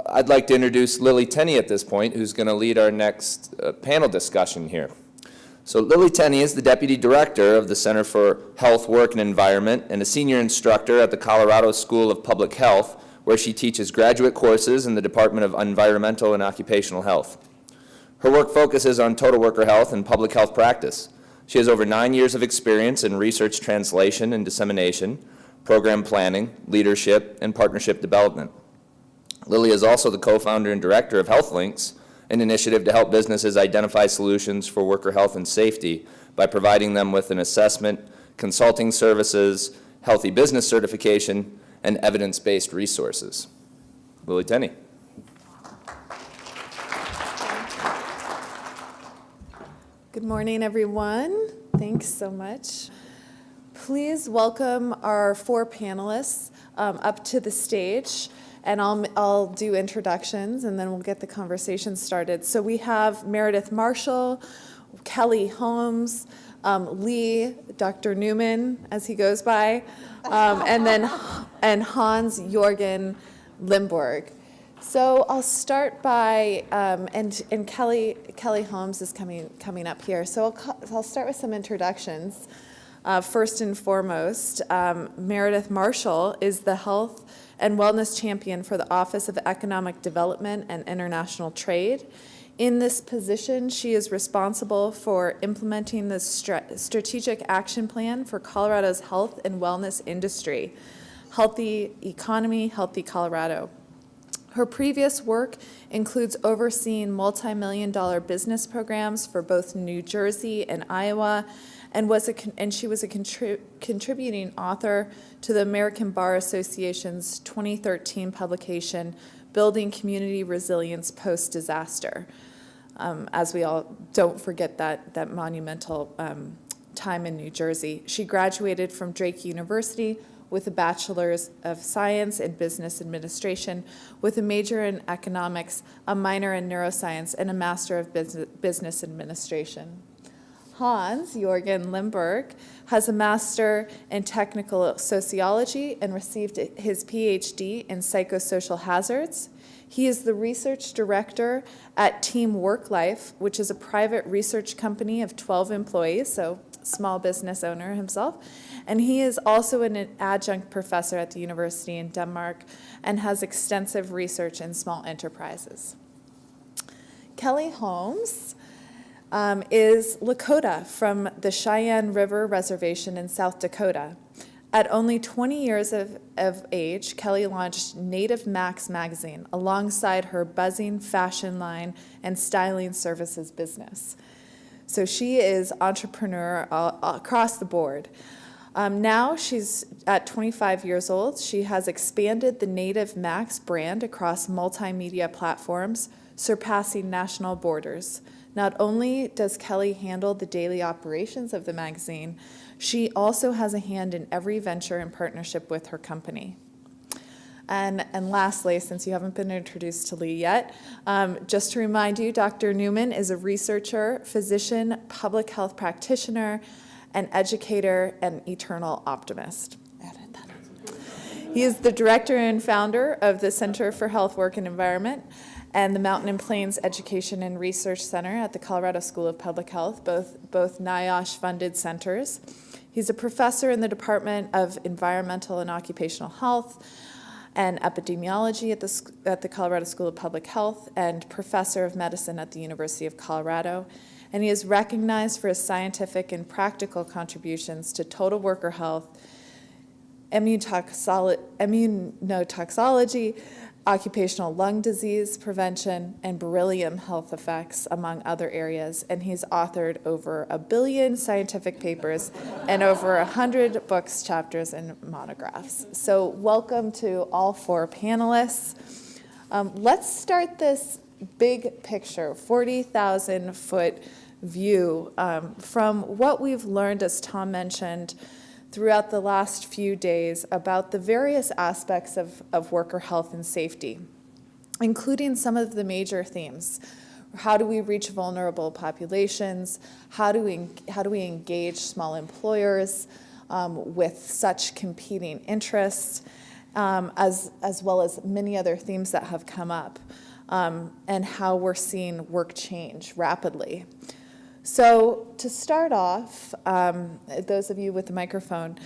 I'd like to introduce Lily Tenney at this point, who's going to lead our next panel discussion here. So Lily Tenney is the Deputy Director of the Center for Health, Work, and Environment and a senior instructor at the Colorado School of Public Health, where she teaches graduate courses in the Department of Environmental and Occupational Health. Her work focuses on total worker health and public health practice. She has over 9 years of experience in research translation and dissemination, program planning, leadership, and partnership development. Lily is also the co-founder and director of HealthLinks, an initiative to help businesses identify solutions for worker health and safety by providing them with an assessment, consulting services, healthy business certification, and evidence-based resources. Lily Tenney. Good morning, everyone. Thanks so much. Please welcome our 4 panelists up to the stage, and I'll do introductions, and then we'll get the conversation started. So we have Meredith Marshall, Kelly Holmes, Lee, Dr. Newman, as he goes by, and Hans-Jürgen Limburg. So I'll start by, and Kelly Holmes is coming up here. So I'll start with some introductions. First and foremost, Meredith Marshall is the Health and Wellness Champion for the Office of Economic Development and International Trade. In this position, she is responsible for implementing the strategic action plan for Colorado's health and wellness industry, Healthy Economy, Healthy Colorado. Her previous work includes overseeing multi-million-dollar business programs for both New Jersey and Iowa, and she was a contributing author to the American Bar Association's 2013 publication, Building Community Resilience Post-Disaster. As we all don't forget that monumental time in New Jersey. She graduated from Drake University with a Bachelor's of Science in Business Administration, with a major in economics, a minor in neuroscience, and a Master of Business Administration. Hans-Jürgen Limburg has a Master in Technical Sociology and received his PhD in Psychosocial Hazards. He is the Research Director at Team WorkLife, which is a private research company of 12 employees, so small business owner himself. And he is also an adjunct professor at the university in Denmark and has extensive research in small enterprises. Kelly Holmes is Lakota from the Cheyenne River Reservation in South Dakota. At only 20 years of age, Kelly launched Native Max magazine alongside her buzzing fashion line and styling services business. So she is entrepreneur across the board. Now she's at 25 years old. She has expanded the Native Max brand across multimedia platforms, surpassing national borders. Not only does Kelly handle the daily operations of the magazine, she also has a hand in every venture in partnership with her company. And lastly, since you haven't been introduced to Lee yet, just to remind you, Dr. Newman is a researcher, physician, public health practitioner, an educator, and eternal optimist. He is the director and founder of the Center for Health, Work, and Environment and the Mountain and Plains Education and Research Center at the Colorado School of Public Health, both NIOSH-funded centers. He's a professor in the Department of Environmental and Occupational Health and Epidemiology at the Colorado School of Public Health and professor of medicine at the University of Colorado. And he is recognized for his scientific and practical contributions to total worker health, immunotoxicology, occupational lung disease prevention, and beryllium health effects, among other areas. And he's authored over 1 billion scientific papers and over 100 books, chapters, and monographs. So welcome to all 4 panelists. Let's start this big picture, 40,000-foot view from what we've learned, as Tom mentioned, throughout the last few days about the various aspects of worker health and safety, including some of the major themes. How do we reach vulnerable populations? How do we engage small employers with such competing interests? as well as many other themes that have come up, and how we're seeing work change rapidly. So to start off, those of you with the microphone,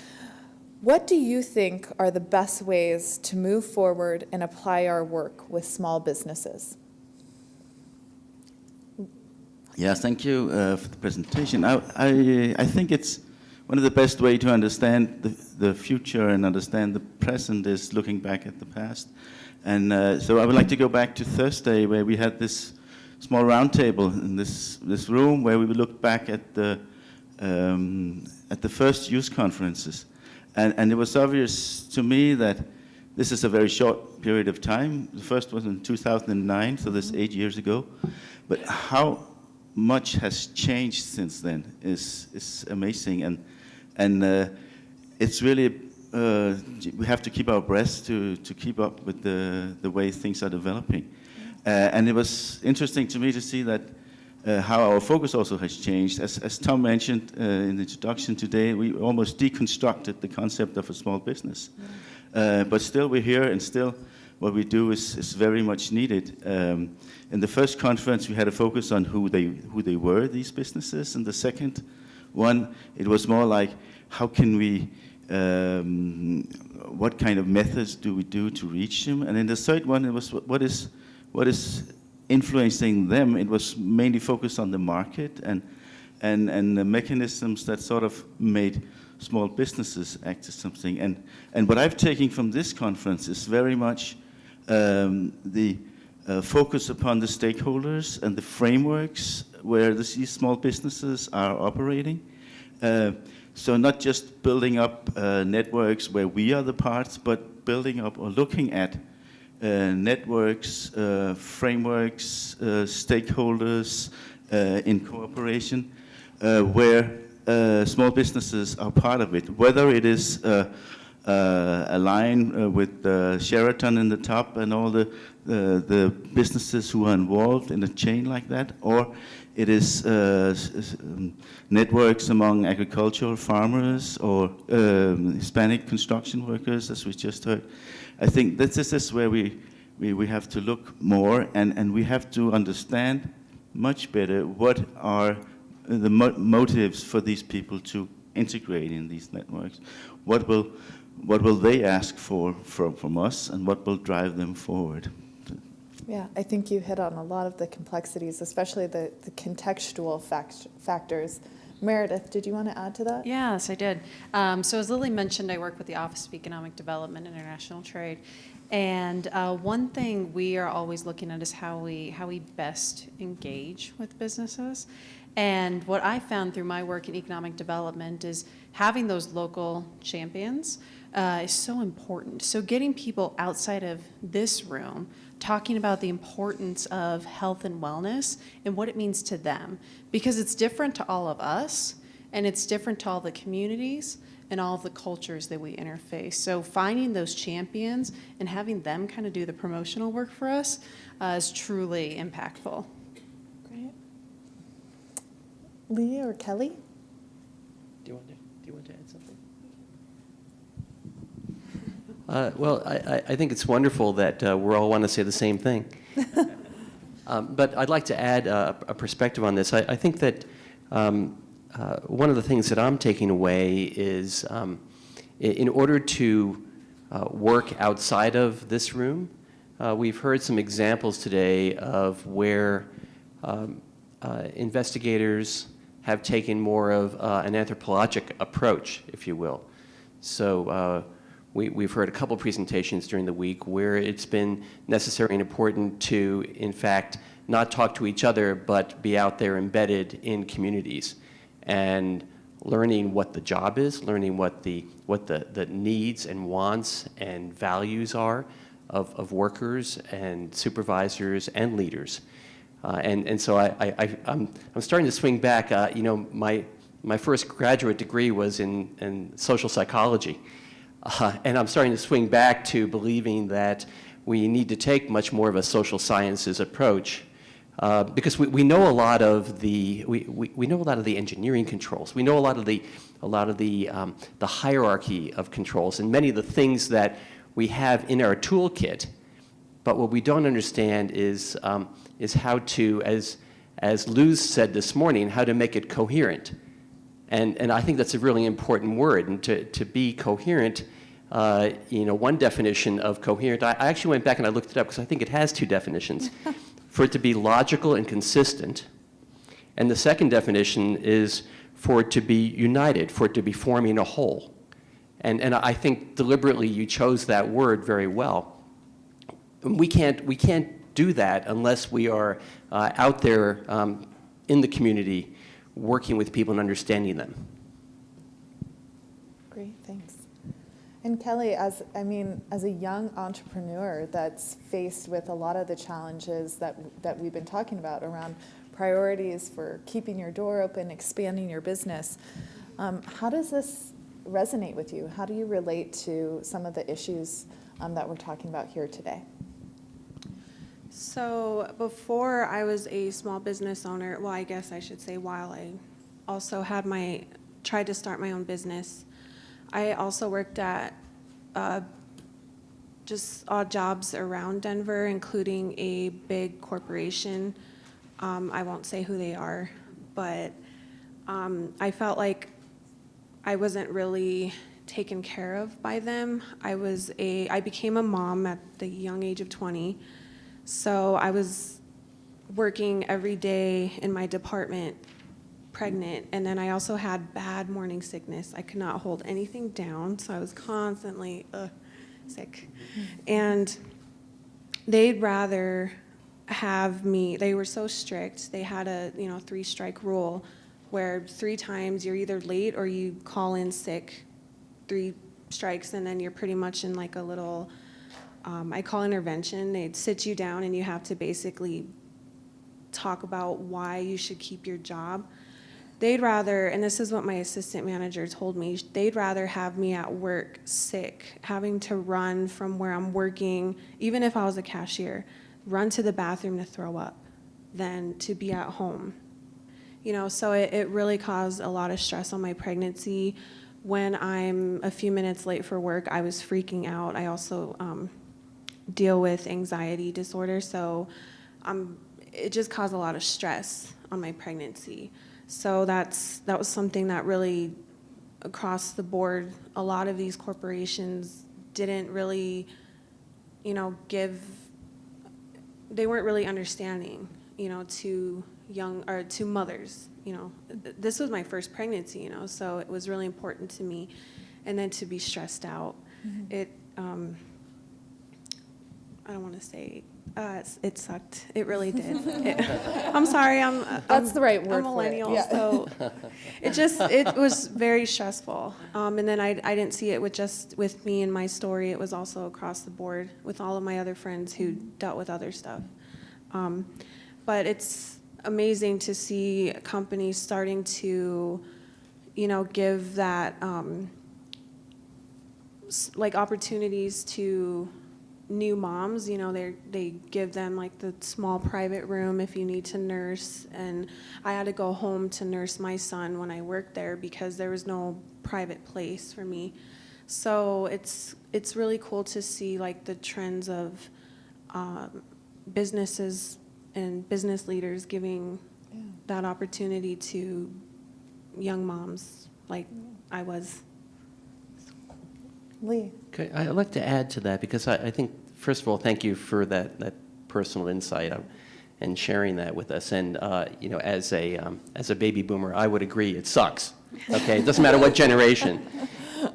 what do you think are the best ways to move forward and apply our work with small businesses? Yeah, thank you for the presentation. I think it's one of the best way to understand the future and understand the present is looking back at the past. And so I would like to go back to Thursday, where we had this small round table in this room, where we would look back at the first youth conferences. And it was obvious to me that this is a very short period of time. The first was in 2009, so this 8 years ago. But how much has changed since then is amazing, and it's really we have to keep our breath to keep up with the way things are developing. And it was interesting to me to see that how our focus also has changed. As Tom mentioned in the introduction today, we almost deconstructed the concept of a small business. But still we're here, and still what we do is very much needed. In the first conference, we had a focus on who they were, these businesses. And the second one, it was more like, how can we, what kind of methods do we do to reach them? And in the third one, it was what is influencing them. It was mainly focused on the market and the mechanisms that sort of made small businesses act as something. And what I've taken from this conference is very much the focus upon the stakeholders and the frameworks where these small businesses are operating. So not just building up networks where we are the parts, but building up or looking at networks, frameworks, stakeholders in cooperation, where small businesses are part of it, whether it is a line with Sheraton in the top and all the businesses who are involved in a chain like that, or it is networks among agricultural farmers or Hispanic construction workers, as we just heard. I think this is where we have to look more, and we have to understand much better what are the motives for these people to integrate in these networks. What will they ask for from us, and what will drive them forward? Yeah, I think you hit on a lot of the complexities, especially the contextual factors. Meredith, did you want to add to that? Yes, I did. So as Lily mentioned, I work with the Office of Economic Development and International Trade. And one thing we are always looking at is how we best engage with businesses. And what I found through my work in economic development is having those local champions is so important. So getting people outside of this room talking about the importance of health and wellness and what it means to them, because it's different to all of us, and it's different to all the communities and all of the cultures that we interface. So finding those champions and having them kind of do the promotional work for us is truly impactful. Great. Lee or Kelly? Do you want to add something? Well, I think it's wonderful that we all want to say the same thing. But I'd like to add a perspective on this. I think that one of the things that I'm taking away is in order to work outside of this room, we've heard some examples today of where investigators have taken more of an anthropologic approach, if you will. So we've heard a couple presentations during the week where it's been necessary and important to, in fact, not talk to each other, but be out there embedded in communities and learning what the job is, learning what the needs and wants and values are of workers and supervisors and leaders. And so I'm starting to swing back. My first graduate degree was in social psychology. And I'm starting to swing back to believing that we need to take much more of a social sciences approach because we know a lot of the we know a lot of the engineering controls. We know a lot of the hierarchy of controls, and many of the things that we have in our toolkit, but what we don't understand is how to, as Luz said this morning, how to make it coherent. And I think that's a really important word, and to be coherent. One definition of coherent, I actually went back and I looked it up because I think it has two definitions. For it to be logical and consistent. And the second definition is for it to be united, for it to be forming a whole. And I think deliberately you chose that word very well. We can't do that unless we are out there in the community working with people and understanding them. Great, thanks. And Kelly, as a young entrepreneur that's faced with a lot of the challenges that we've been talking about around priorities for keeping your door open, expanding your business, how does this resonate with you? How do you relate to some of the issues that we're talking about here today? So before I was a small business owner, well, I guess I should say while I also had tried to start my own business, I also worked at just odd jobs around Denver, including a big corporation. I won't say who they are, but I felt like I wasn't really taken care of by them. I became a mom at the young age of 20, so I was working every day in my department pregnant, and then I also had bad morning sickness. I could not hold anything down, so I was constantly sick. And they'd rather have me, they were so strict. They had a 3-strike rule where 3 times you're either late or you call in sick, 3 strikes, and then you're pretty much in like a little, I call intervention. They'd sit you down and you have to basically talk about why you should keep your job. They'd rather, and this is what my assistant manager told me, they'd rather have me at work sick, having to run from where I'm working, even if I was a cashier, run to the bathroom to throw up, than to be at home. So it really caused a lot of stress on my pregnancy. When I'm a few minutes late for work, I was freaking out. I also deal with anxiety disorder, so it just caused a lot of stress on my pregnancy. So that was something that really, across the board, a lot of these corporations didn't really, they weren't really understanding, to to mothers. This was my first pregnancy, so it was really important to me, and then to be stressed out. Mm-hmm. I don't want to say it sucked. It really did. I'm sorry. That's the right word I'm millennial, for it. Yeah. so it was very stressful. And then I didn't see it with me and my story. It was also across the board with all of my other friends who dealt with other stuff. But it's amazing to see companies starting to, give that like opportunities to new moms. They give them like the small private room if you need to nurse, and I had to go home to nurse my son when I worked there because there was no private place for me. So it's really cool to see like the trends of businesses and business leaders giving that opportunity to young moms like I was. Lee. Okay, I'd like to add to that because I think, first of all, thank you for that personal insight and sharing that with us. And as a baby boomer, I would agree it sucks. Okay, it doesn't matter what generation.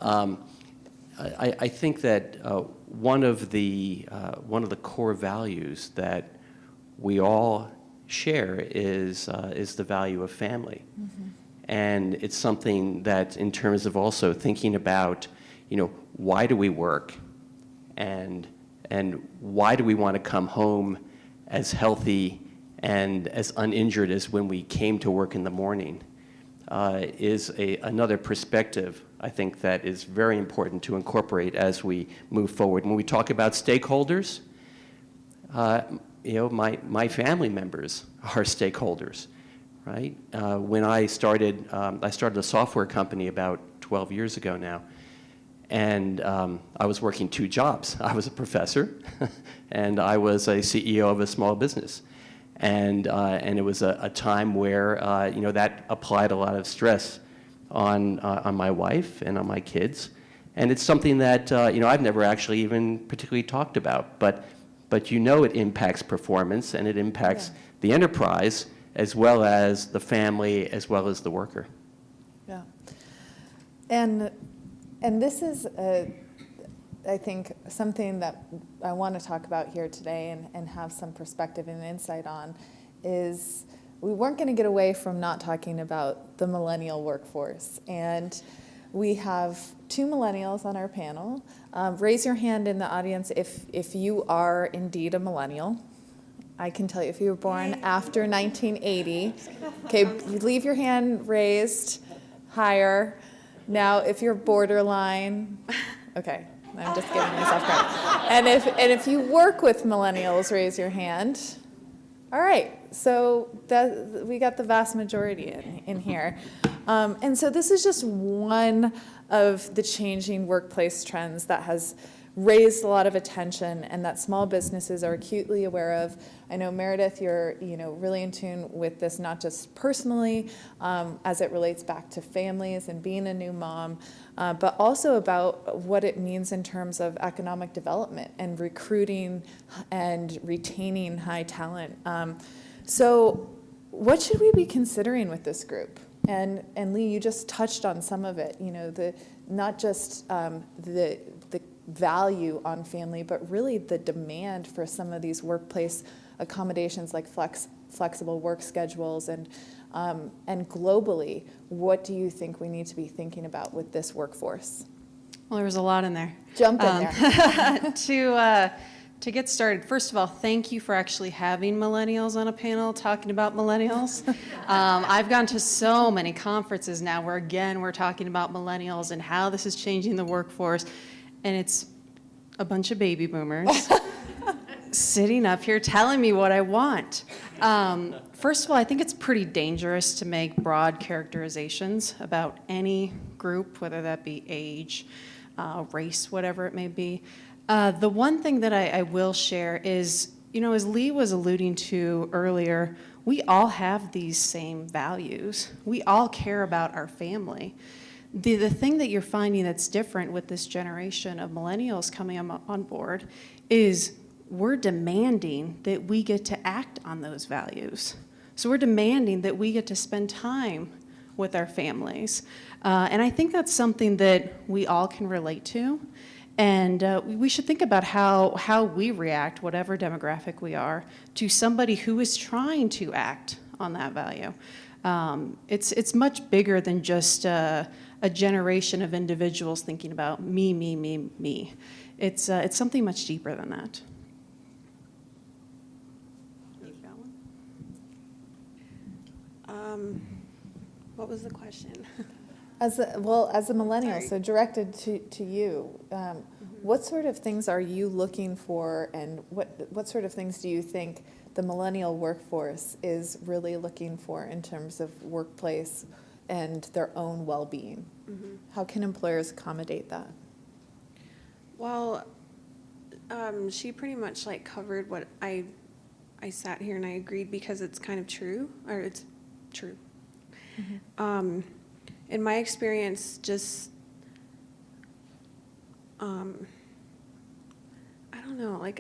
I think that one of the core values that we all share is the value of family, and it's something that, in terms of also thinking about, why do we work, and why do we want to come home as healthy and as uninjured as when we came to work in the morning, is another perspective, I think, that is very important to incorporate as we move forward. When we talk about stakeholders, my family members are stakeholders, right? When I started a software company about 12 years ago now, And I was working 2 jobs. I was a professor, and I was a CEO of a small business. And it was a time where, that applied a lot of stress on my wife and on my kids. And it's something that, I've never actually even particularly talked about. But it impacts performance, and it impacts the enterprise as well as the family, as well as the worker. Yeah. And this is, I think, something that I want to talk about here today and have some perspective and insight on is we weren't going to get away from not talking about the millennial workforce. And we have 2 millennials on our panel. Raise your hand in the audience if you are indeed a millennial. I can tell you if you were born after 1980. Okay, leave your hand raised higher. Now, if you're borderline, okay, I'm just giving myself credit. And if you work with millennials, raise your hand. All right, so we got the vast majority in here. And so this is just one of the changing workplace trends that has raised a lot of attention and that small businesses are acutely aware of. I know, Meredith, you're really in tune with this, not just personally as it relates back to families and being a new mom, but also about what it means in terms of economic development and recruiting and retaining high talent. So what should we be considering with this group? And Lee, you just touched on some of it, not just the value on family, but really the demand for some of these workplace accommodations like flexible work schedules and globally, what do you think we need to be thinking about with this workforce? Well, there was a lot in there. Jump in there. To get started, first of all, thank you for actually having millennials on a panel talking about millennials. I've gone to so many conferences now where, again, we're talking about millennials and how this is changing the workforce, and it's a bunch of baby boomers sitting up here telling me what I want. First of all, I think it's pretty dangerous to make broad characterizations about any group, whether that be age, race, whatever it may be. The one thing that I will share is, as Lee was alluding to earlier, we all have these same values. We all care about our family. The thing that you're finding that's different with this generation of millennials coming on board is we're demanding that we get to act on those values. So we're demanding that we get to spend time with our families. And I think that's something that we all can relate to. And we should think about how we react, whatever demographic we are, to somebody who is trying to act on that value. It's much bigger than just a generation of individuals thinking about me, me, me, me. It's something much deeper than that. What was the question? As a millennial, so directed to you, what sort of things are you looking for, and what sort of things do you think the millennial workforce is really looking for in terms of workplace and their own well-being? Mm-hmm. How can employers accommodate that? Well, she pretty much covered what I sat here and I agreed because it's kind of true, or it's true. Mm-hmm. In my experience, just, I don't know, I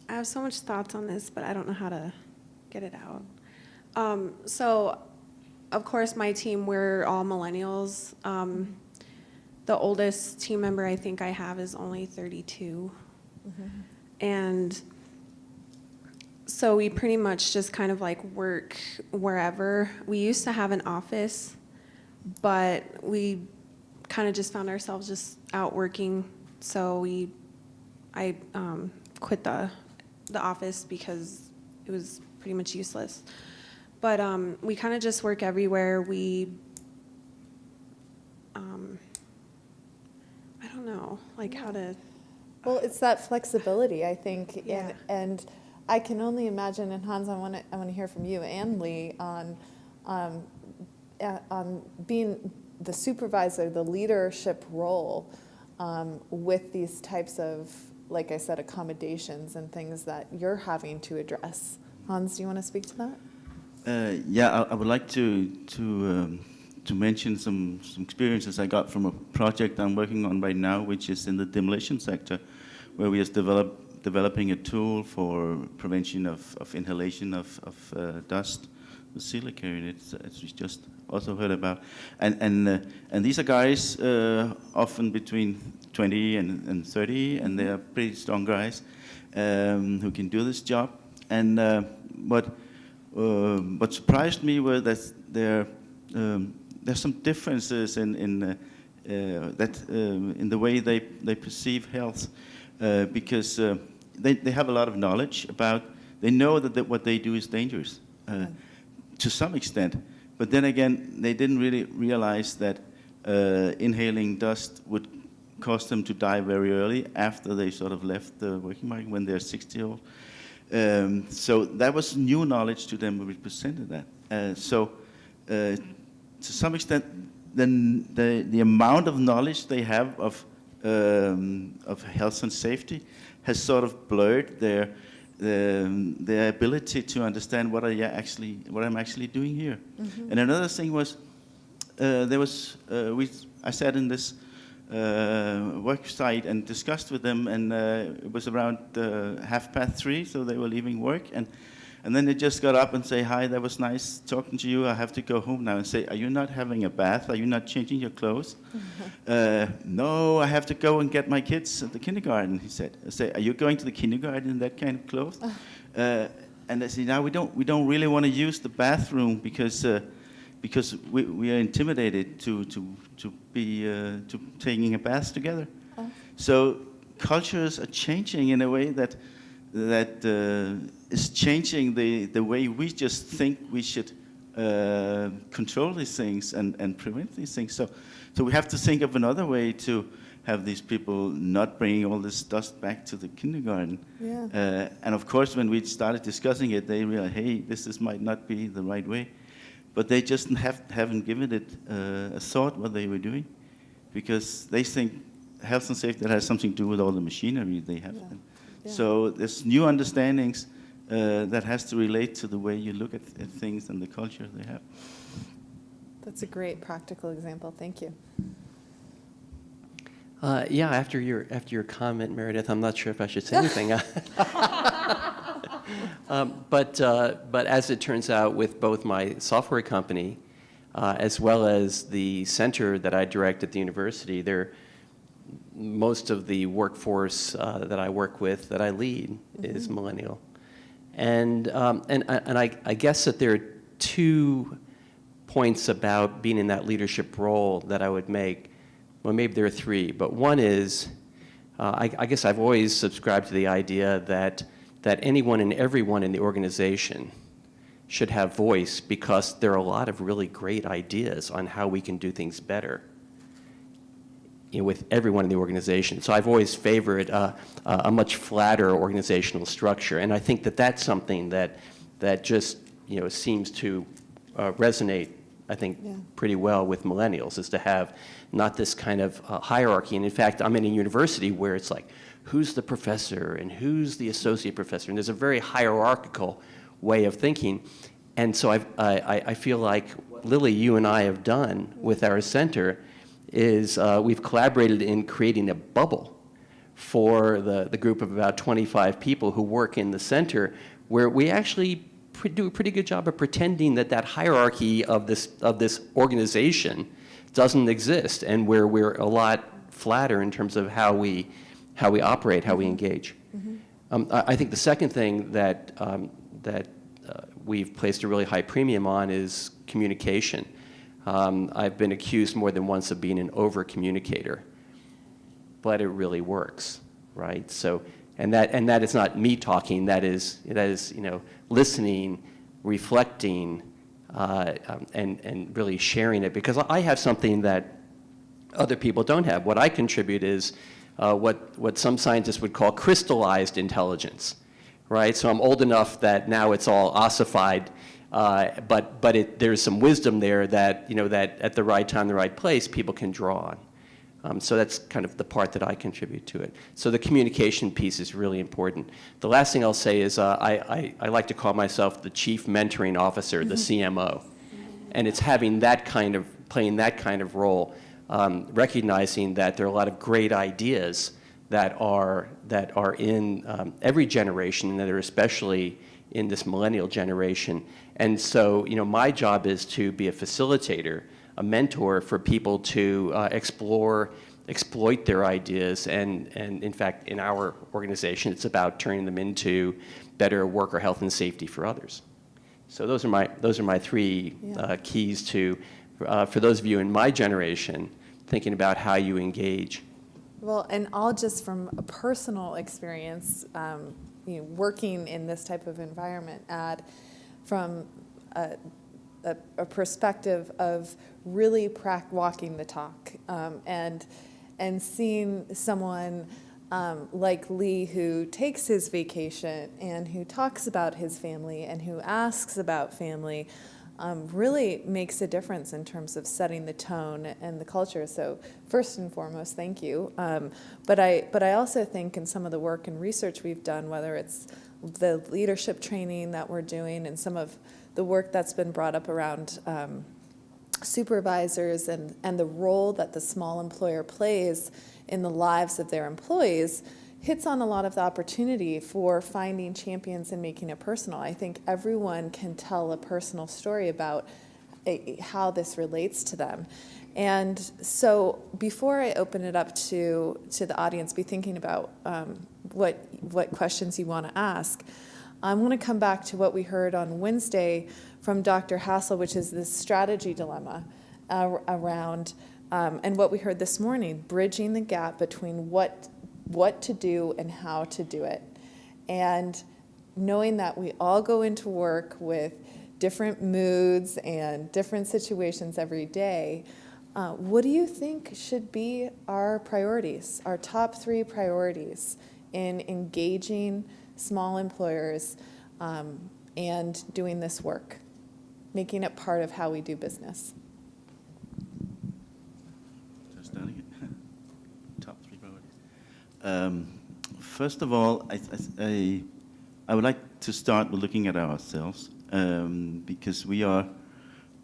have so much thoughts on this, but I don't know how to get it out. So, of course, my team, we're all millennials. The oldest team member I think I have is only 32. Mm-hmm. And so we pretty much just kind of work wherever. We used to have an office, but we kind of just found ourselves just out working. So I quit the office because it was pretty much useless. But we kind of just work everywhere. I don't know, how to. Well, it's that flexibility, I think, Yeah. and I can only imagine. And Hans, I want to hear from you and Lee on being the supervisor, the leadership role. with these types of, like I said, accommodations and things that you're having to address. Hans, do you want to speak to that? Yeah, I would like to mention some experiences I got from a project I'm working on right now, which is in the demolition sector, where we are developing a tool for prevention of inhalation of dust, the silica units, as we just also heard about. And these are guys often between 20 and 30, and they are pretty strong guys who can do this job. And what surprised me were that there's some differences in the way they perceive health, because they have a lot of knowledge about. They know that what they do is dangerous to some extent, but then again, they didn't really realize that inhaling dust would cause them to die very early after they sort of left the working market when they're 60-year-old. So that was new knowledge to them when we presented that. To some extent, then the amount of knowledge they have of health and safety has sort of blurred their ability to understand what I'm actually doing here. Mm-hmm. And another thing was, I sat in this work site and discussed with them, and it was around 3:30, so they were leaving work, and then they just got up and say, "Hi, that was nice talking to you. I have to go home now." And say, "Are you not having a bath? Are you not changing your clothes?" "No, I have to go and get my kids at the kindergarten," he said. I say, "Are you going to the kindergarten in that kind of clothes?" And I say, "Now we don't really want to use the bathroom because we are intimidated to taking a bath together." Oh. So cultures are changing in a way that is changing the way we just think we should control these things and prevent these things. So we have to think of another way to have these people not bringing all this dust back to the kindergarten. Yeah. And of course, when we started discussing it, they realized, hey, this might not be the right way. But they just haven't given it a thought what they were doing, because they think health and safety has something to do with all the machinery they have. Yeah. Yeah. So there's new understandings that has to relate to the way you look at things and the culture they have. That's a great practical example. Thank you. Yeah, after your comment, Meredith, I'm not sure if I should say anything. But as it turns out, with both my software company as well as the center that I direct at the university, most of the workforce that I work with, that I lead, is millennial. And I guess that there are 2 points about being in that leadership role that I would make. Well, maybe there are 3, but one is, I guess I've always subscribed to the idea that anyone and everyone in the organization should have voice, because there are a lot of really great ideas on how we can do things better, with everyone in the organization. So I've always favored a much flatter organizational structure, and I think that that's something that just seems to resonate, I think, pretty well with millennials, is to have not this kind of hierarchy. And in fact, I'm in a university where it's like, who's the professor and who's the associate professor? And there's a very hierarchical way of thinking. And so I feel like what Lily, you and I have done with our center is we've collaborated in creating a bubble for the group of about 25 people who work in the center, where we actually do a pretty good job of pretending that hierarchy of this organization doesn't exist, and where we're a lot flatter in terms of how we operate, how we engage. Mm-hmm. I think the second thing that we've placed a really high premium on is communication. I've been accused more than once of being an over-communicator, but it really works, right? So, and that is not me talking. That is listening, reflecting, and really sharing it, because I have something that other people don't have. What I contribute is what some scientists would call crystallized intelligence, right? So I'm old enough that now it's all ossified, but there's some wisdom there that that at the right time, the right place, people can draw on. So that's kind of the part that I contribute to it. So the communication piece is really important. The last thing I'll say is I like to call myself the chief mentoring officer, the CMO. And it's having that kind of, playing that kind of role, recognizing that there are a lot of great ideas that are in every generation, and that are especially in this millennial generation. And so, you know, my job is to be a facilitator, a mentor for people to exploit their ideas, and in fact, in our organization, it's about turning them into better worker health and safety for others. So those are my three keys to, for those of you in my generation, thinking about how you engage. Well, and all just from a personal experience, you know, working in this type of environment, from a perspective of really walking the talk, and seeing someone like Lee, who takes his vacation and who talks about his family and who asks about family, really makes a difference in terms of setting the tone and the culture. So first and foremost, thank you. But I also think in some of the work and research we've done, whether it's the leadership training that we're doing and some of the work that's been brought up around supervisors and the role that the small employer plays in the lives of their employees, hits on a lot of the opportunity for finding champions and making it personal. I think everyone can tell a personal story about how this relates to them. And so before I open it up to the audience, be thinking about what questions you want to ask. I want to come back to what we heard on Wednesday from Dr. Hassel, which is this strategy dilemma around, and what we heard this morning, bridging the gap between what to do and how to do it. And knowing that we all go into work with different moods and different situations every day, what do you think should be our priorities, our top 3 priorities in engaging small employers and doing this work, making it part of how we do business? Top 3 priorities. First of all, I would like to start with looking at ourselves, because we are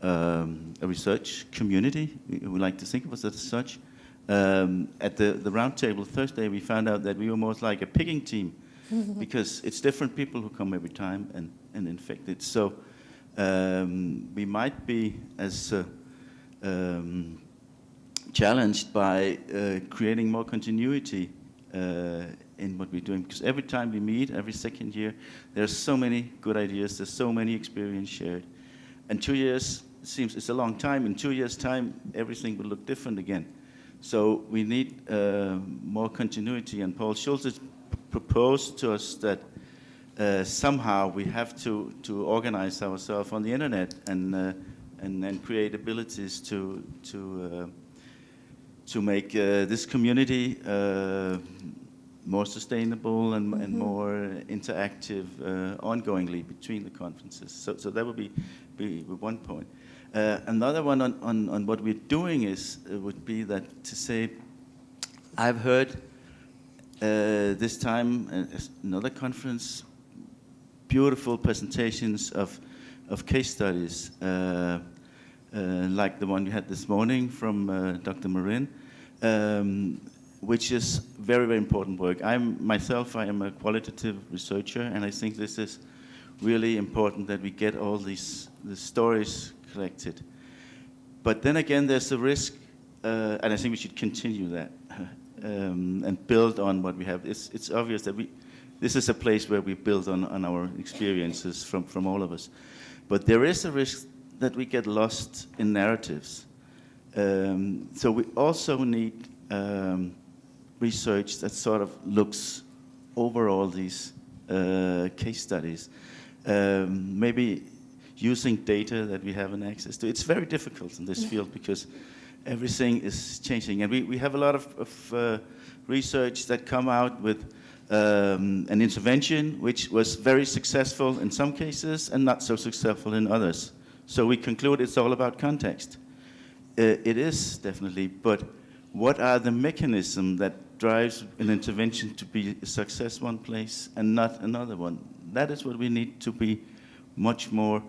a research community. We like to think of us as such. At the round table Thursday, we found out that we were most like a picking team, because it's different people who come every time and infected. So we might be as challenged by creating more continuity in what we're doing, because every time we meet, every second year, there's so many good ideas, there's so many experience shared. And 2 years seems it's a long time. In 2 years' time, everything will look different again. So we need more continuity. And Paul Schulz has proposed to us that somehow we have to organize ourselves on the internet and create abilities to make this community more sustainable and more interactive ongoingly between the conferences. So that would be one point. Another one on what we're doing would be that to say, I've heard this time another conference, beautiful presentations of case studies, like the one you had this morning from Dr. Marin, which is very, very important work. I am a qualitative researcher, and I think this is really important that we get all the stories collected. But then again, there's a risk, and I think we should continue that and build on what we have. It's obvious that this is a place where we build on our experiences from all of us. But there is a risk that we get lost in narratives. So we also need research that sort of looks over all these case studies. Maybe using data that we haven't access to. It's very difficult in this field because everything is changing. And we have a lot of research that come out with an intervention which was very successful in some cases and not so successful in others. So we conclude it's all about context. It is definitely, but what are the mechanisms that drives an intervention to be a success one place and not another one? That is what we need to be much more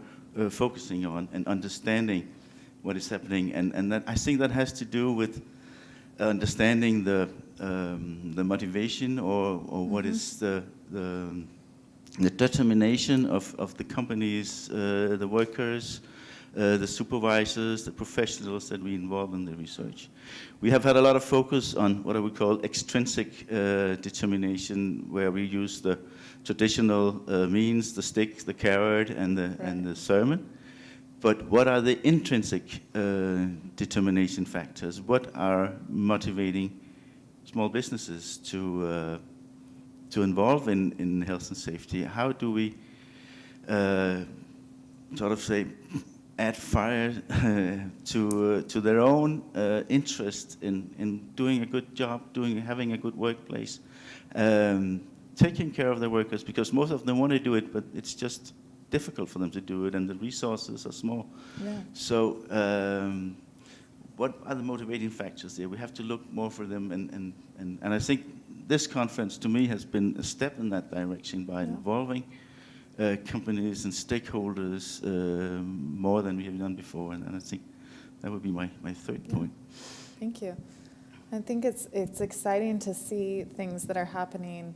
focusing on and understanding what is happening. And that, I think that has to do with understanding the motivation or what is the determination of the companies, the workers, the supervisors, the professionals that we involve in the research. We have had a lot of focus on what I would call extrinsic determination, where we use the traditional means, the stick, the carrot, and the sermon. But what are the intrinsic determination factors? What are motivating small businesses to involve in health and safety? How do we sort of say add fire to their own interest in doing a good job, having a good workplace, taking care of their workers, because most of them want to do it, but it's just difficult for them to do it, and the resources are small. Yeah. So what are the motivating factors there? We have to look more for them, and I think this conference to me has been a step in that direction by involving companies and stakeholders more than we have done before, and I think that would be my third point. Thank you. I think it's exciting to see things that are happening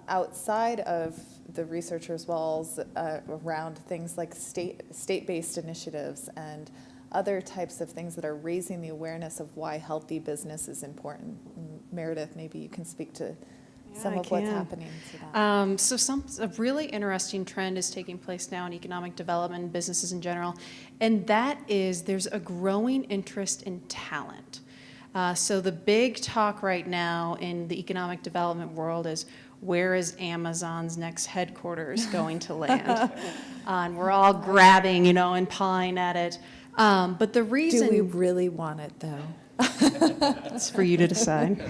outside of the researchers' walls around things like state-based initiatives and other types of things that are raising the awareness of why healthy business is important. Meredith, maybe you can speak to some of what's happening to that. A really interesting trend is taking place now in economic development and businesses in general, and that is there's a growing interest in talent. So the big talk right now in the economic development world is, where is Amazon's next headquarters going to land? And we're all grabbing, and pawing at it. But the reason... Do we really want it, though? It's for you to decide.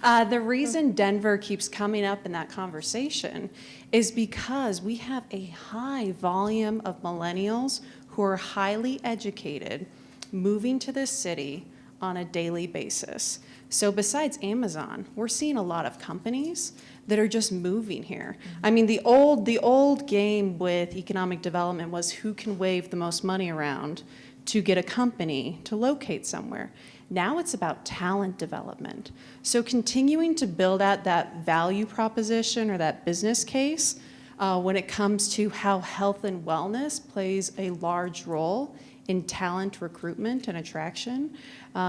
The reason Denver keeps coming up in that conversation is because we have a high volume of millennials who are highly educated moving to this city on a daily basis. So besides Amazon, we're seeing a lot of companies that are just moving here. I mean, the old game with economic development was who can wave the most money around to get a company to locate somewhere. Now it's about talent development. So continuing to build out that value proposition or that business case when it comes to how health and wellness plays a large role in talent recruitment and attraction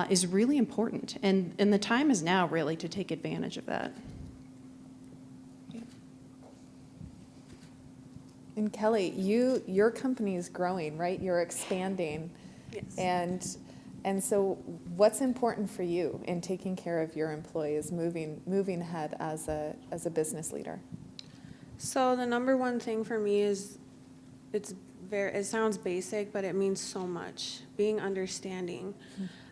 is really important. And the time is now really to take advantage of that. And Kelly, your company is growing, right? You're expanding. Yes. And so what's important for you in taking care of your employees, moving ahead as a business leader? So the number one thing for me is, it sounds basic, but it means so much. Being understanding.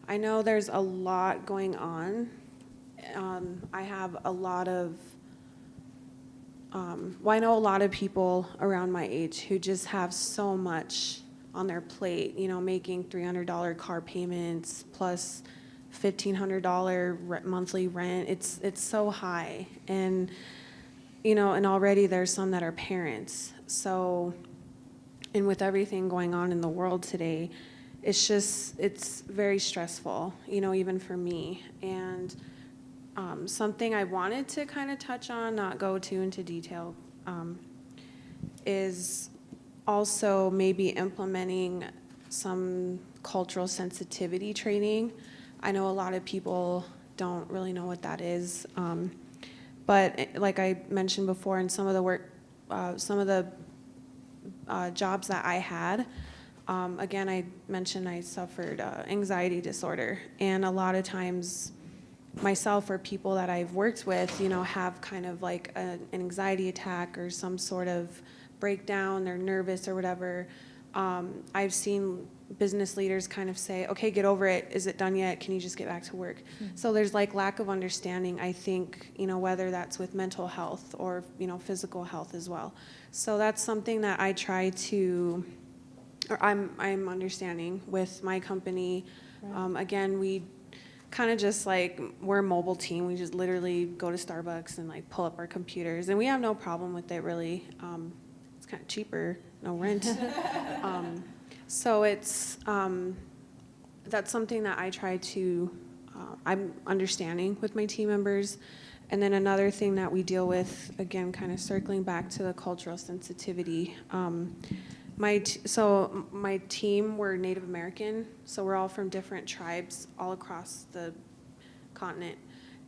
I know there's a lot going on. I have a lot of, I know a lot of people around my age who just have so much on their plate, making $300 car payments plus $1,500 monthly rent. It's so high. And, and already there's some that are parents. So, and with everything going on in the world today, it's very stressful, even for me. And something I wanted to kind of touch on, not go too into detail, is also maybe implementing some cultural sensitivity training. I know a lot of people don't really know what that is, but like I mentioned before, in some of the jobs that I had, again, I mentioned I suffered anxiety disorder, and a lot of times myself or people that I've worked with, have kind of like an anxiety attack or some sort of breakdown, they're nervous or whatever. I've seen business leaders kind of say, okay, get over it. Is it done yet? Can you just get back to work? So there's like lack of understanding, I think, whether that's with mental health or, physical health as well. So that's something that I try to, or I'm understanding with my company. Again, we kind of just like, we're a mobile team. We just literally go to Starbucks and like pull up our computers, and we have no problem with it really. It's kind of cheaper, no rent. So it's, that's something that I try to, I'm understanding with my team members. And then another thing that we deal with, again, kind of circling back to the cultural sensitivity. So my team, we're Native American, so we're all from different tribes all across the continent.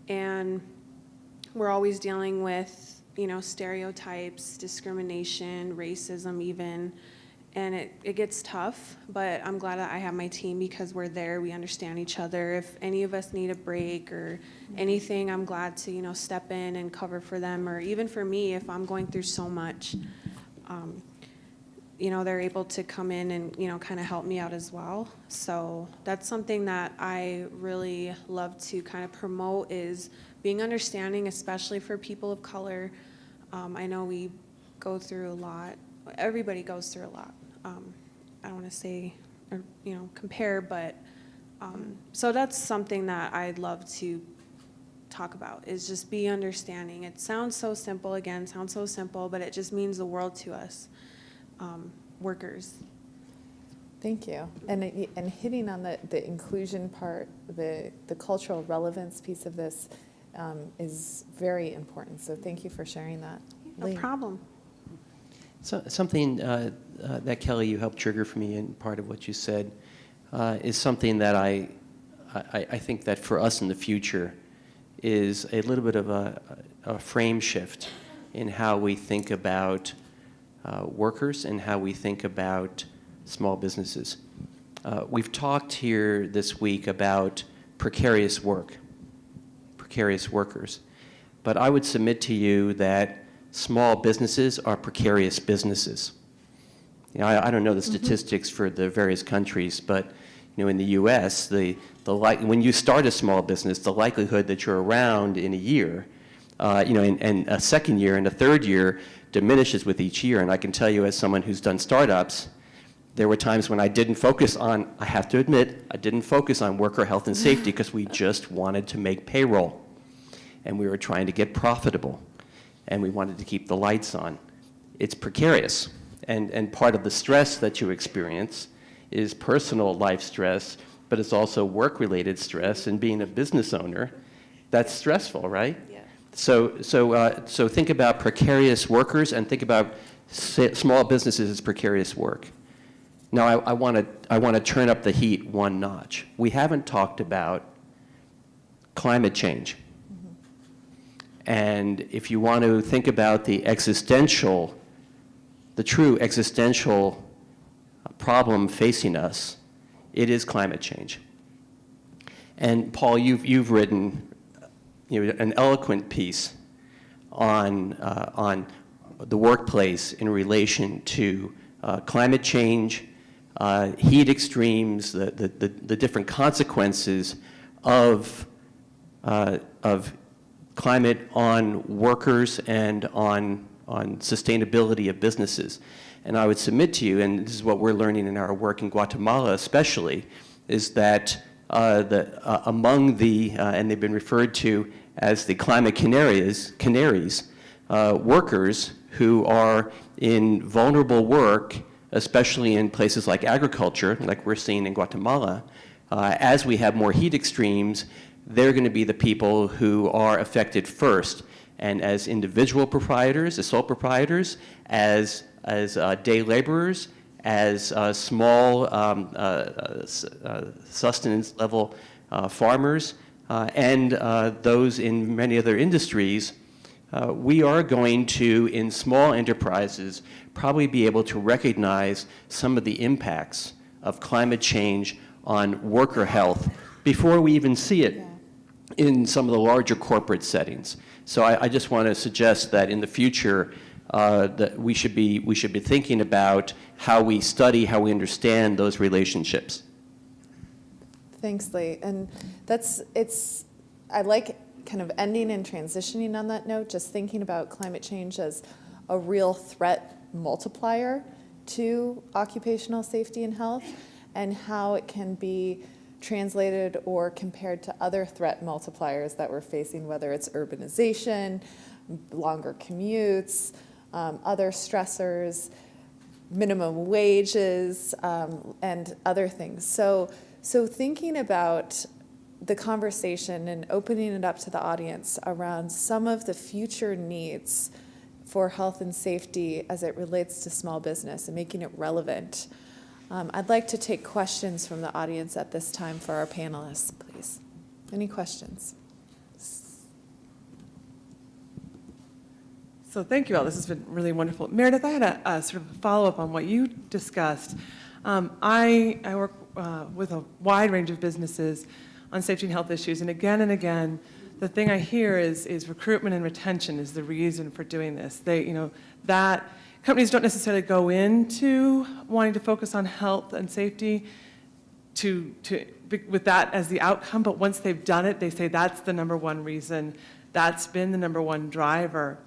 And we're always dealing with, you know, stereotypes, discrimination, racism even. And it gets tough, but I'm glad that I have my team because we're there, we understand each other. If any of us need a break or anything, I'm glad to, you know, step in and cover for them, or even for me if I'm going through so much. You know, they're able to come in and, you know, kind of help me out as well. So that's something that I really love to kind of promote, is being understanding, especially for people of color. I know we go through a lot. Everybody goes through a lot. I don't want to say, or, you know, compare, but so that's something that I'd love to talk about, is just be understanding. It sounds so simple, again, sounds so simple, but it just means the world to us, workers. Thank you. And hitting on the inclusion part, the cultural relevance piece of this is very important. So thank you for sharing that. No Lee. problem. So, something that, Kelly, you helped trigger for me, and part of what you said is something that I think that for us in the future is a little bit of a frame shift in how we think about workers and how we think about small businesses. We've talked here this week about precarious work, precarious workers, but I would submit to you that small businesses are precarious businesses. You know, I don't know the statistics for the various countries, but you know, in the U.S., when you start a small business, the likelihood that you're around in a year, you know, and a second year and a third year diminishes with each year. And I can tell you, as someone who's done startups, there were times when I didn't focus on, I have to admit, I didn't focus on worker health and safety because we just wanted to make payroll, and we were trying to get profitable, and we wanted to keep the lights on. It's precarious, and part of the stress that you experience is personal life stress, but it's also work-related stress, and being a business owner, that's stressful, right? Yeah. So think about precarious workers and think about small businesses as precarious work. Now, I want to turn up the heat one notch. We haven't talked about climate change. And if you want to think about the true existential problem facing us, it is climate change. And Paul, you've written, you know, an eloquent piece on the workplace in relation to climate change, heat extremes, the different consequences of climate on workers and on sustainability of businesses. And I would submit to you, and this is what we're learning in our work in Guatemala especially, is that among the, and they've been referred to as the climate canaries, workers who are in vulnerable work, especially in places like agriculture, like we're seeing in Guatemala, as we have more heat extremes, they're going to be the people who are affected first. And as individual proprietors, as sole proprietors, as day laborers, as small sustenance level farmers, and those in many other industries, we are going to, in small enterprises, probably be able to recognize some of the impacts of climate change on worker health before we even see it in some of the larger corporate settings. So I just want to suggest that in the future, that we should be thinking about how we study, how we understand those relationships. Thanks, Lee. And I like kind of ending and transitioning on that note, just thinking about climate change as a real threat multiplier to occupational safety and health, and how it can be translated or compared to other threat multipliers that we're facing, whether it's urbanization, longer commutes, other stressors, minimum wages, and other things. So thinking about the conversation and opening it up to the audience around some of the future needs for health and safety as it relates to small business and making it relevant. I'd like to take questions from the audience at this time for our panelists, please. Any questions? So thank you all. This has been really wonderful. Meredith, I had a sort of follow-up on what you discussed. I work with a wide range of businesses on safety and health issues, and again, the thing I hear is recruitment and retention is the reason for doing this. That companies don't necessarily go into wanting to focus on health and safety with that as the outcome, but once they've done it, they say that's the number one reason, that's been the number one driver.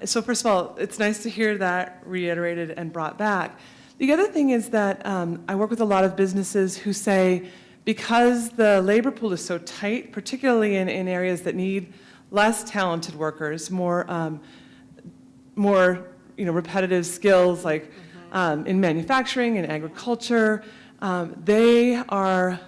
So first of all, it's nice to hear that reiterated and brought back. The other thing is that I work with a lot of businesses who say, because the labor pool is so tight, particularly in areas that need less talented workers, more repetitive skills like in manufacturing and agriculture, they are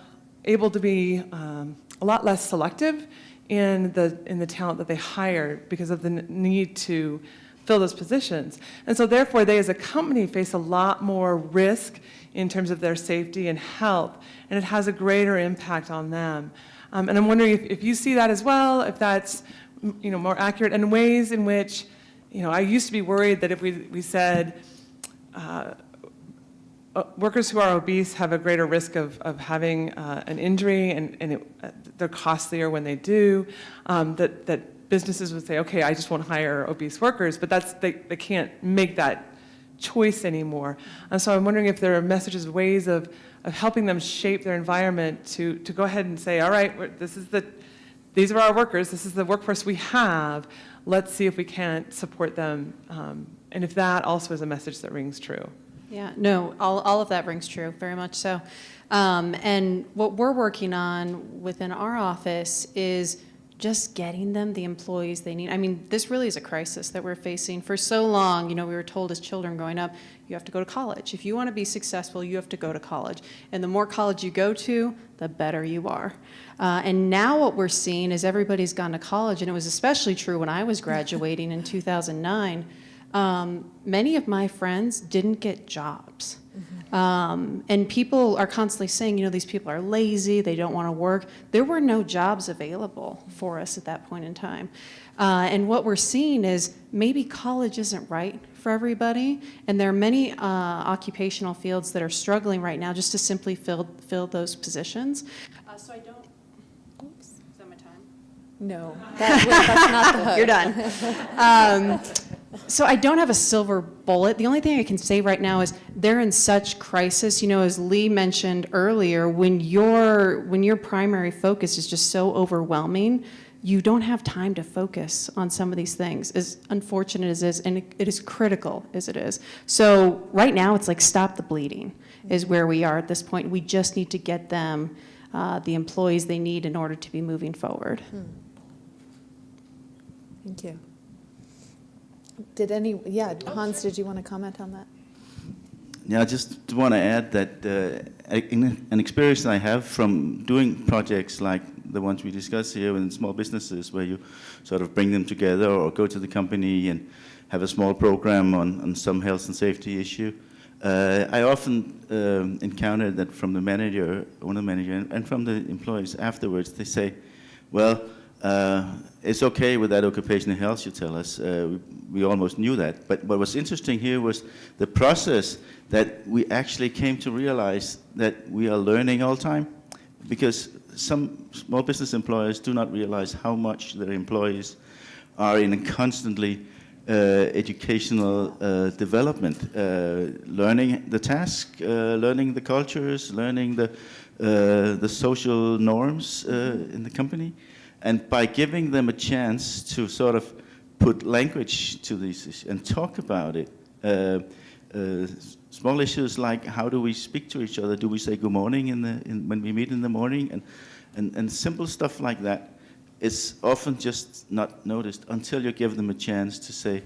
able to be a lot less selective in the talent that they hire because of the need to fill those positions. And so therefore, they as a company face a lot more risk in terms of their safety and health, and it has a greater impact on them. And I'm wondering if you see that as well, if that's more accurate, and ways in which, I used to be worried that if we said workers who are obese have a greater risk of having an injury, and they're costlier when they do, that businesses would say, okay, I just won't hire obese workers, but they can't make that choice anymore. And so I'm wondering if there are messages, ways of helping them shape their environment to go ahead and say, all right, these are our workers, this is the workforce we have, let's see if we can't support them, and if that also is a message that rings true. Yeah, no, all of that rings true, very much so. And what we're working on within our office is just getting them the employees they need. I mean, this really is a crisis that we're facing. For so long, we were told as children growing up, you have to go to college. If you want to be successful, you have to go to college. And the more college you go to, the better you are. And now what we're seeing is everybody's gone to college, and it was especially true when I was graduating in 2009. Many of my friends didn't get jobs. And people are constantly saying, these people are lazy, they don't want to work. There were no jobs available for us at that point in time. And what we're seeing is maybe college isn't right for everybody, and there are many occupational fields that are struggling right now just to simply fill those positions. So I don't... Oops, is that my time? No, that's not the hook. You're done. So I don't have a silver bullet. The only thing I can say right now is they're in such crisis. As Lee mentioned earlier, when your primary focus is just so overwhelming, you don't have time to focus on some of these things, as unfortunate as it is, and it is critical as it is. So right now, it's like stop the bleeding is where we are at this point. We just need to get them the employees they need in order to be moving forward. Thank you. Hans, did you want to comment on that? Yeah, I just want to add that an experience I have from doing projects like the ones we discuss here in small businesses, where you sort of bring them together or go to the company and have a small program on some health and safety issue. I often encounter that from the manager, one of the manager, and from the employees afterwards. They say, well, it's okay with that occupational health, you tell us. We almost knew that. But what was interesting here was the process that we actually came to realize that we are learning all the time. Because some small business employers do not realize how much their employees are in a constantly educational development, learning the task, learning the cultures, learning the social norms in the company. And by giving them a chance to sort of put language to these issues and talk about it, small issues like how do we speak to each other? Do we say good morning when we meet in the morning? And simple stuff like that is often just not noticed until you give them a chance to say,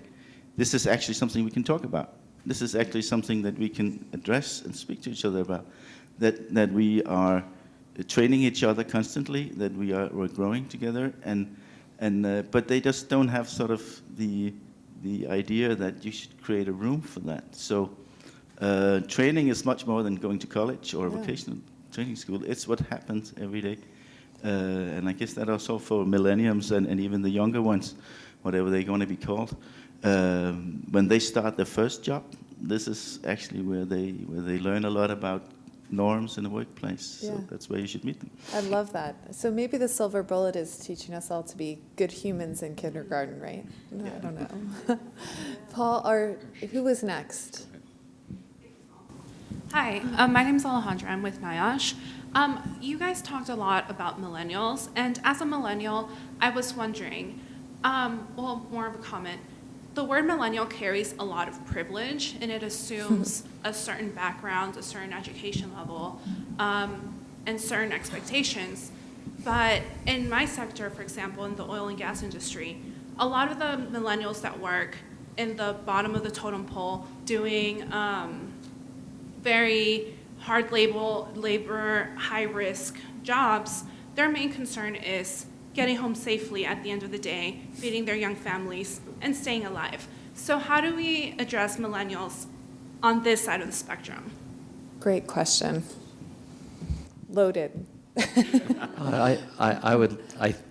this is actually something we can talk about. This is actually something that we can address and speak to each other about. That we are training each other constantly, that we're growing together, but they just don't have sort of the idea that you should create a room for that. So training is much more than going to college or vocational training school. It's what happens every day. And I guess that also for millenniums and even the younger ones, whatever they're going to be called, when they start their first job, this is actually where they learn a lot about norms in the workplace. Yeah. So that's where you should meet them. I love that. So maybe the silver bullet is teaching us all to be good humans in kindergarten, right? No, I don't know. Paul, who was next? Hi, my name's Alejandra. I'm with NIOSH. You guys talked a lot about millennials, and as a millennial, I was wondering, more of a comment. The word millennial carries a lot of privilege, and it assumes a certain background, a certain education level, and certain expectations. But in my sector, for example, in the oil and gas industry, a lot of the millennials that work in the bottom of the totem pole doing very hard labor, high-risk jobs, their main concern is getting home safely at the end of the day, feeding their young families, and staying alive. So how do we address millennials on this side of the spectrum? Great question. Loaded. I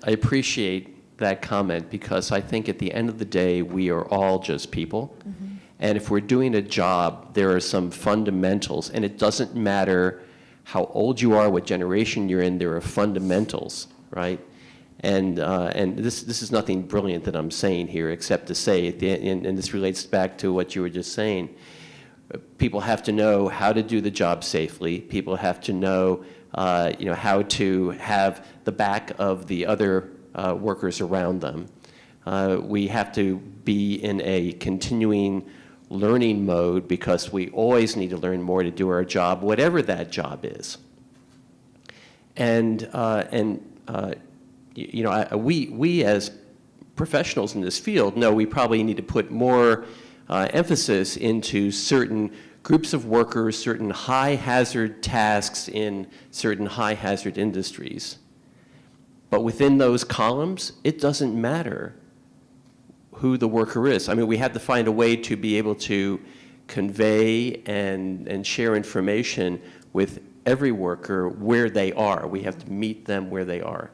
appreciate that comment because I think at the end of the day, we are all just people. Mm-hmm. And if we're doing a job, there are some fundamentals, and it doesn't matter how old you are, what generation you're in, there are fundamentals, right? And this is nothing brilliant that I'm saying here, except to say, and this relates back to what you were just saying, people have to know how to do the job safely. People have to know, how to have the back of the other workers around them. We have to be in a continuing learning mode because we always need to learn more to do our job, whatever that job is. We as professionals in this field know we probably need to put more emphasis into certain groups of workers, certain high-hazard tasks in certain high-hazard industries. But within those columns, it doesn't matter who the worker is. I mean, we have to find a way to be able to convey and share information with every worker where they are. We have to meet them where they are.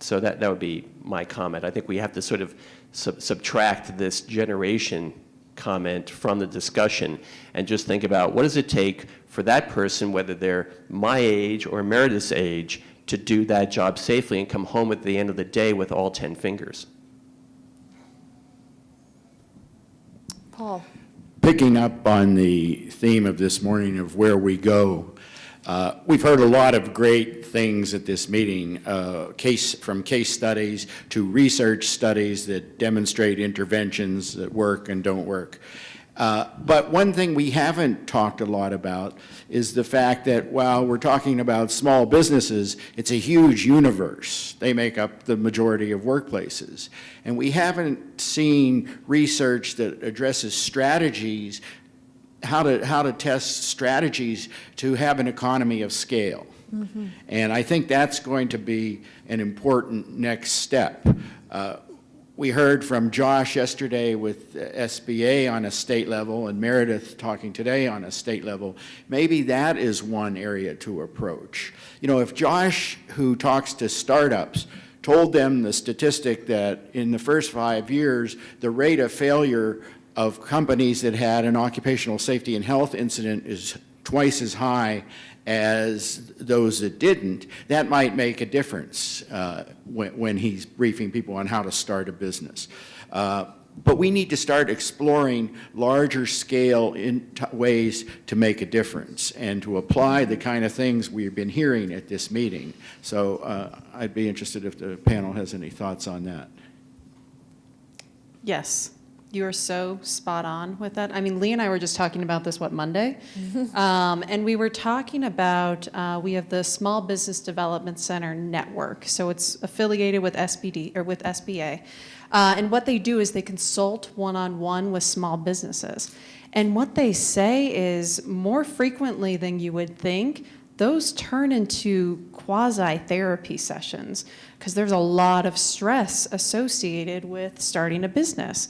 So that would be my comment. I think we have to sort of subtract this generation comment from the discussion and just think about what does it take for that person, whether they're my age or Meredith's age, to do that job safely and come home at the end of the day with all 10 fingers. Paul. Picking up on the theme of this morning of where we go, we've heard a lot of great things at this meeting, from case studies to research studies that demonstrate interventions that work and don't work. But one thing we haven't talked a lot about is the fact that while we're talking about small businesses, it's a huge universe. They make up the majority of workplaces. And we haven't seen research that addresses strategies, how to test strategies to have an economy of scale. Mm-hmm. And I think that's going to be an important next step. We heard from Josh yesterday with SBA on a state level and Meredith talking today on a state level. Maybe that is one area to approach. You know, if Josh, who talks to startups, told them the statistic that in the first 5 years, the rate of failure of companies that had an occupational safety and health incident is twice as high as those that didn't, that might make a difference when he's briefing people on how to start a business. But we need to start exploring larger scale ways to make a difference and to apply the kind of things we've been hearing at this meeting. So I'd be interested if the panel has any thoughts on that. Yes. You are so spot on with that. I mean, Lee and I were just talking about this, Monday? And we were talking about, we have the Small Business Development Center Network. So it's affiliated with SBD, or with SBA. And what they do is they consult one-on-one with small businesses. And what they say is, more frequently than you would think, those turn into quasi-therapy sessions because there's a lot of stress associated with starting a business.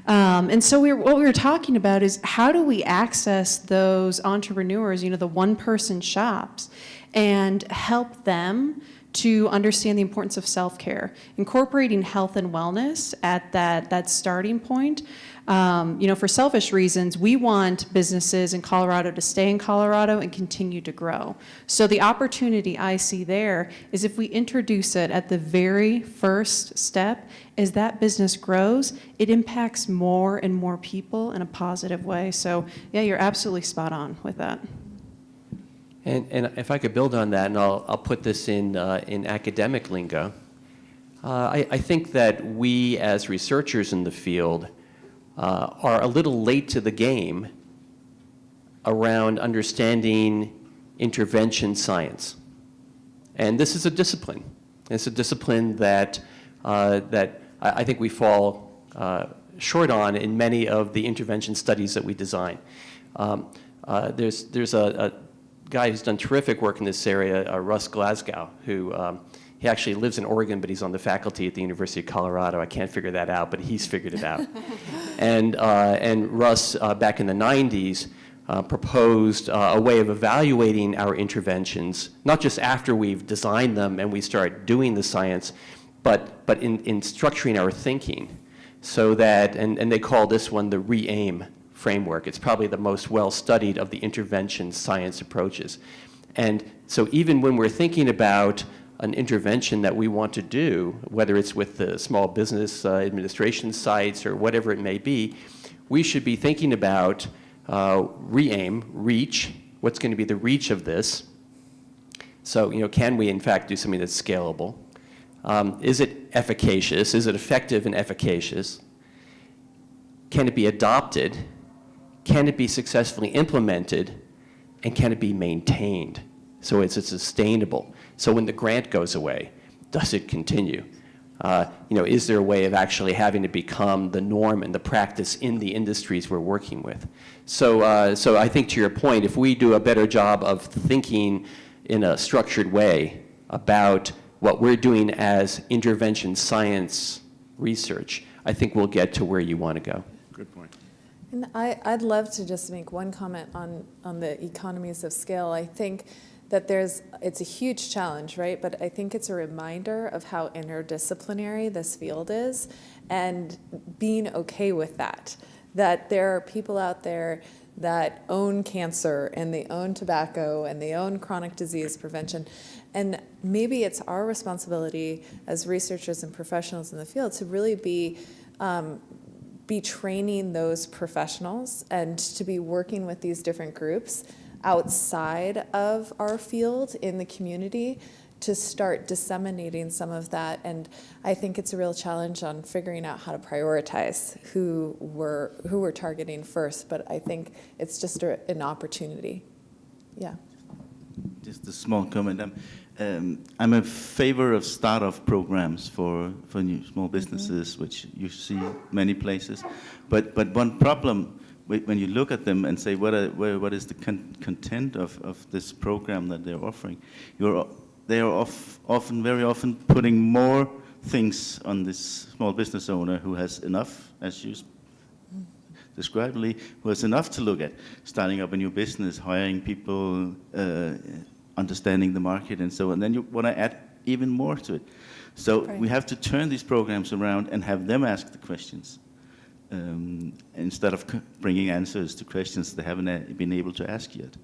And so what we were talking about is, how do we access those entrepreneurs, the one-person shops, and help them to understand the importance of self-care, incorporating health and wellness at that starting point. For selfish reasons, we want businesses in Colorado to stay in Colorado and continue to grow. So the opportunity I see there is, if we introduce it at the very first step, as that business grows, it impacts more and more people in a positive way. So yeah, you're absolutely spot on with that. And if I could build on that, and I'll put this in academic lingo, I think that we as researchers in the field are a little late to the game around understanding intervention science. And this is a discipline. It's a discipline that I think we fall short on in many of the intervention studies that we design. There's a guy who's done terrific work in this area, Russ Glasgow, who he actually lives in Oregon, but he's on the faculty at the University of Colorado. I can't figure that out, but he's figured it out. And Russ, back in the 90s, proposed a way of evaluating our interventions, not just after we've designed them and we start doing the science, but in structuring our thinking, so that, and they call this one the re-aim framework. It's probably the most well-studied of the intervention science approaches. And so even when we're thinking about an intervention that we want to do, whether it's with the small business administration sites or whatever it may be, we should be thinking about re-aim, reach, what's going to be the reach of this. So, can we in fact do something that's scalable? Is it efficacious? Is it effective and efficacious? Can it be adopted? Can it be successfully implemented? And can it be maintained? So it's sustainable. So when the grant goes away, does it continue? Is there a way of actually having it become the norm and the practice in the industries we're working with? So I think, to your point, if we do a better job of thinking in a structured way about what we're doing as intervention science research, I think we'll get to where you want to go. Good point. And I'd love to just make one comment on the economies of scale. I think that it's a huge challenge, right? But I think it's a reminder of how interdisciplinary this field is, and being okay with that there are people out there that own cancer, and they own tobacco, and they own chronic disease prevention. And maybe it's our responsibility as researchers and professionals in the field to really be training those professionals, and to be working with these different groups outside of our field in the community to start disseminating some of that. And I think it's a real challenge on figuring out how to prioritize who we're targeting first, but I think it's just an opportunity. Yeah. Just a small comment. I'm in favor of start-off programs for new small businesses, which you see many places. But one problem when you look at them and say what is the content of this program that they're offering, they are very often putting more things on this small business owner who has enough, as you described, Lee, who has enough to look at, starting up a new business, hiring people, understanding the market, and so on. Then you want to add even more to it. So we have to turn these programs around and have them ask the questions, instead of bringing answers to questions they haven't been able to ask yet.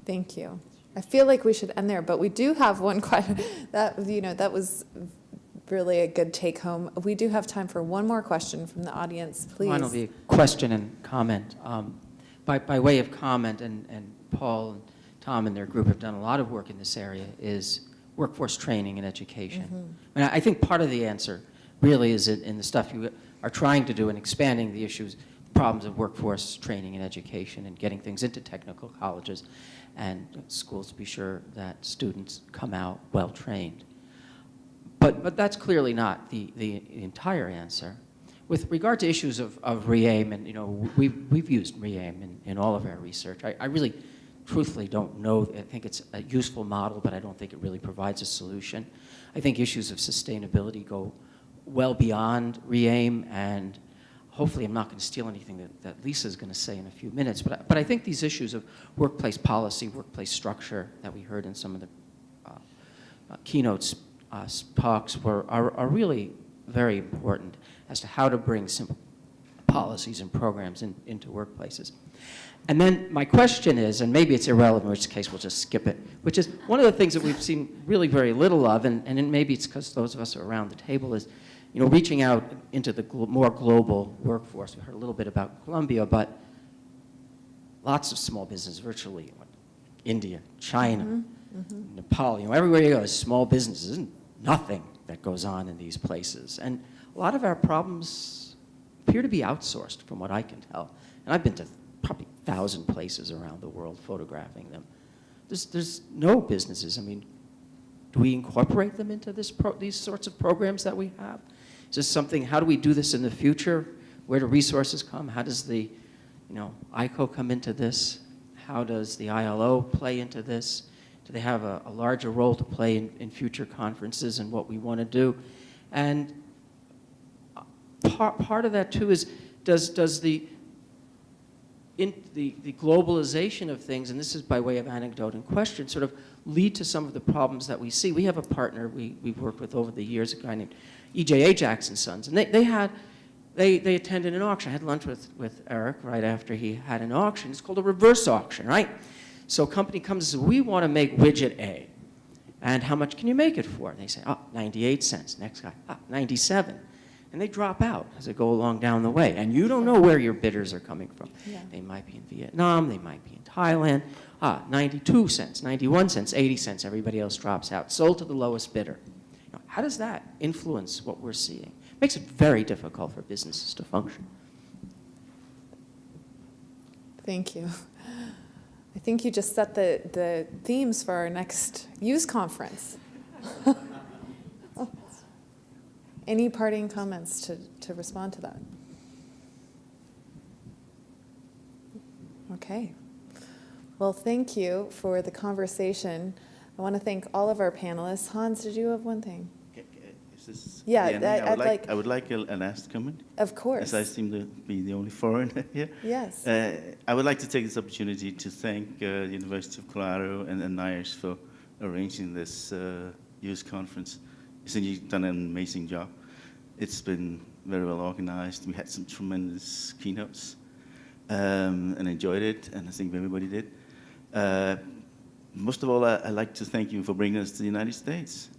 Thank you. I feel like we should end there, but we do have one question. That was really a good take home. We do have time for one more question from the audience, please. Mine will be a question and comment. By way of comment, and Paul and Tom and their group have done a lot of work in this area, is workforce training and education. And I think part of the answer really is in the stuff you are trying to do in expanding the issues, problems of workforce training and education and getting things into technical colleges and schools to be sure that students come out well-trained. But that's clearly not the entire answer. With regard to issues of re-aim, and we've used re-aim in all of our research. I really, truthfully, don't know. I think it's a useful model, but I don't think it really provides a solution. I think issues of sustainability go well beyond re-aim, and hopefully I'm not going to steal anything that Lisa's going to say in a few minutes, but I think these issues of workplace policy, workplace structure that we heard in some of the keynotes talks are really very important as to how to bring simple policies and programs into workplaces. And then my question is, and maybe it's irrelevant, in which case we'll just skip it, which is one of the things that we've seen really very little of, and maybe it's because those of us who are around the table, is reaching out into the more global workforce. We heard a little bit about Colombia, but lots of small business, virtually India, China, Nepal, everywhere you go is small businesses. There's nothing that goes on in these places. And a lot of our problems appear to be outsourced, from what I can tell. And I've been to probably 1,000 places around the world photographing them. There's no businesses. I mean, do we incorporate them into these sorts of programs that we have? Is this something, how do we do this in the future? Where do resources come? How does the ICO come into this? How does the ILO play into this? Do they have a larger role to play in future conferences and what we want to do? And part of that, too, is does the globalization of things, and this is by way of anecdote and question, sort of lead to some of the problems that we see. We have a partner we've worked with over the years, a guy named E.J. Ajax and Sons, and they attended an auction. I had lunch with Eric right after he had an auction. It's called a reverse auction, right? So a company comes and says, we want to make widget A. And how much can you make it for? And they say, 98 cents. Next guy, 97. And they drop out as they go along down the way. And you don't know where your bidders are coming from. Yeah. They might be in Vietnam. They might be in Thailand. 92 cents, 91 cents, 80 cents. Everybody else drops out. Sold to the lowest bidder. How does that influence what we're seeing? It makes it very difficult for businesses to function. Thank you. I think you just set the themes for our next use conference. Any parting comments to respond to that? Okay. Well, thank you for the conversation. I want to thank all of our panelists. Hans, did you have one thing? Is this Yeah, the ending? I would like a last comment. Of course. As I seem to be the only foreigner here. Yes. I would like to take this opportunity to thank the University of Colorado and NIOSH for arranging this youth conference. I think you've done an amazing job. It's been very well organized. We had some tremendous keynotes and enjoyed it, and I think everybody did. Most of all, I'd like to thank you for bringing us to the United States.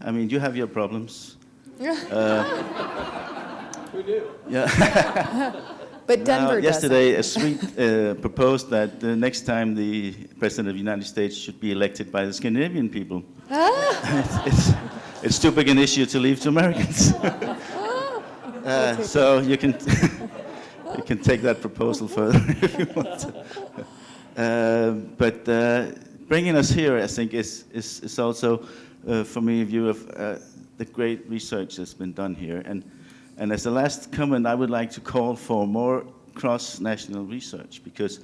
I mean, you have your problems. Who knew? Yeah. But Denver doesn't. Yesterday, a suite proposed that the next time the President of the United States should be elected by the Scandinavian people. It's too big an issue to leave to Americans. So you can you can take that proposal further if you want to. But bringing us here, I think, is also, for me, a view of the great research that's been done here. And as the last comment, I would like to call for more cross-national research, because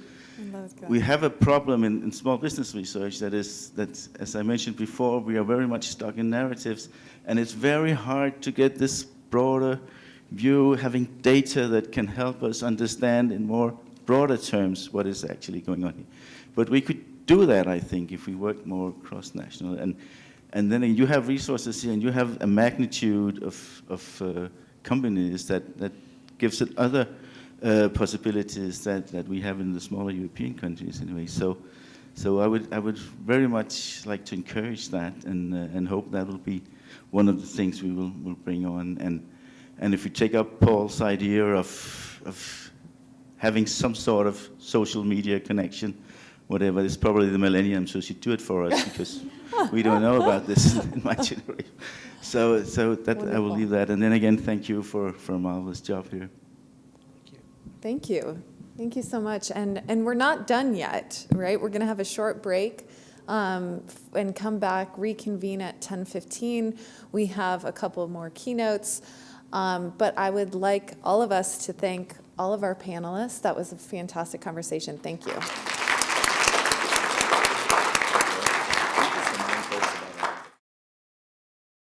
we have a problem in small business research that, as I mentioned before, we are very much stuck in narratives, and it's very hard to get this broader view, having data that can help us understand in more broader terms what is actually going on here. But we could do that, I think, if we work more cross-national. And then you have resources here, and you have a magnitude of companies that gives it other possibilities that we have in the smaller European countries anyway. So I would very much like to encourage that, and hope that will be one of the things we will bring on. And if we take up Paul's idea of having some sort of social media connection, whatever. It's probably the millennium, so she do it for us because we don't know about this in my generation. So that I will Wonderful. leave that. And then again, thank you for a marvelous job here. Thank you. Thank you so much. And we're not done yet, right? We're going to have a short break and come back, reconvene at 10:15. We have a couple more keynotes. But I would like all of us to thank all of our panelists. That was a fantastic conversation. Thank you.